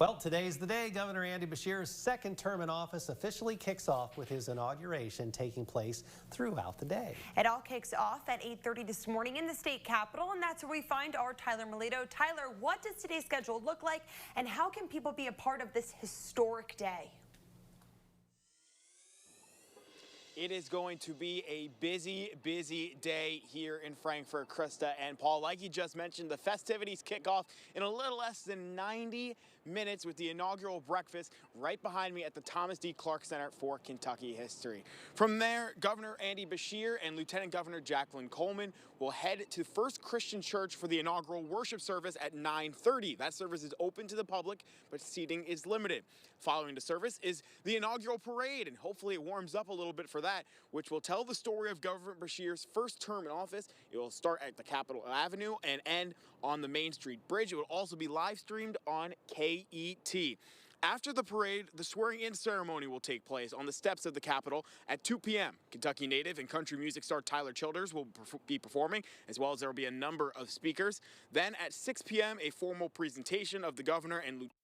Well, today's the day Governor Andy Beshear's second term in office officially kicks off with his inauguration taking place throughout the day. It all kicks off at 8:30 this morning in the state capitol, and that's where we find our Tyler Melito. Tyler, what does today's schedule look like, and how can people be a part of this historic day? It is going to be a busy day here in Frankfort, Krista and Paul. Like you just mentioned, the festivities kick off in a little less than 90 minutes with the inaugural breakfast right behind me at the Thomas D. Clark Center for Kentucky History. From there, Governor Andy Beshear and Lieutenant Governor Jacqueline Coleman will head to First Christian Church for the inaugural worship service at 9:30. That service is open to the public, but seating is limited. Following the service is the inaugural parade, and hopefully it warms up a little bit for that, which will tell the story of Governor Beshear's first term in office. It will start at the Capitol Avenue and end on the Main Street Bridge. It will also be live streamed on KET. After the parade, the swearing-in ceremony will take place on the steps of the Capitol at 2 p.m. Kentucky native and country music star Tyler Childers will be performing, as well as there will be a number of speakers. Then at 6 p.m., a formal presentation of the governor and lieutenant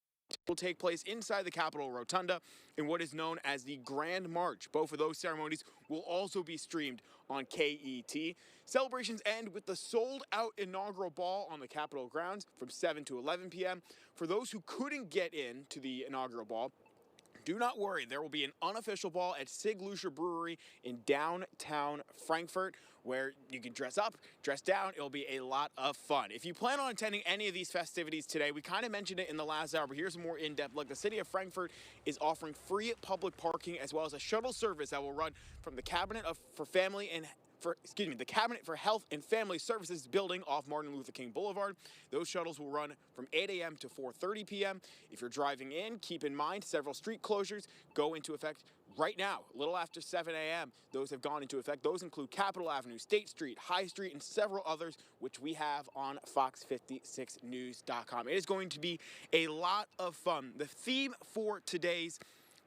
will take place inside the Capitol Rotunda in what is known as the Grand March. Both of those ceremonies will also be streamed on KET. Celebrations end with the sold-out inaugural ball on the Capitol grounds from 7 to 11 p.m. For those who couldn't get in to the inaugural ball, do not worry, there will be an unofficial ball at Sig Lucia Brewery in downtown Frankfort where you can dress up, dress down. It'll be a lot of fun. If you plan on attending any of these festivities today, we kind of mentioned it in the last hour, but here's a more in-depth look. The city of Frankfort is offering free public parking as well as a shuttle service that will run from the Cabinet for Health and Family Services building off Martin Luther King Boulevard. Those shuttles will run from 8 a.m. to 4:30 p.m. If you're driving in, keep in mind several street closures go into effect right now, a little after 7 a.m. Those have gone into effect. Those include Capitol Avenue, State Street, High Street, and several others, which we have on fox56news.com. It is going to be a lot of fun. The theme for today's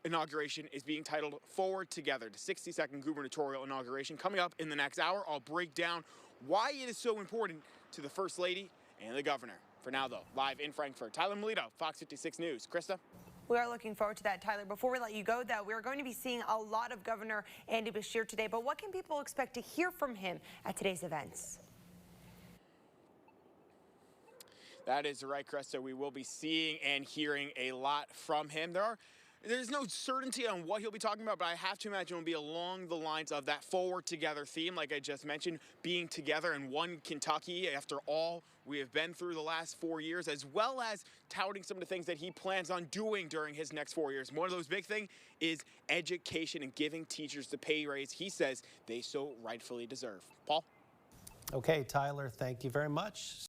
inauguration is being titled Forward Together, the 60-second gubernatorial inauguration. Coming up in the next hour, I'll break down why it is so important to the First Lady and the Governor. For now, though, live in Frankfort, Tyler Melito, Fox 56 News. Krista? We are looking forward to that, Tyler. Before we let you go, though, we're going to be seeing a lot of Governor Andy Beshear today, but what can people expect to hear from him at today's events? That is right, Krista. We will be seeing and hearing a lot from him. There's no certainty on what he'll be talking about, but I have to imagine it'll be along the lines of that Forward Together theme, like I just mentioned, being together in one Kentucky after all we have been through the last 4 years, as well as touting some of the things that he plans on doing during his next 4 years. One of those big things is education and giving teachers the pay raise he says they so rightfully deserve. Paul? Okay, Tyler, thank you very much.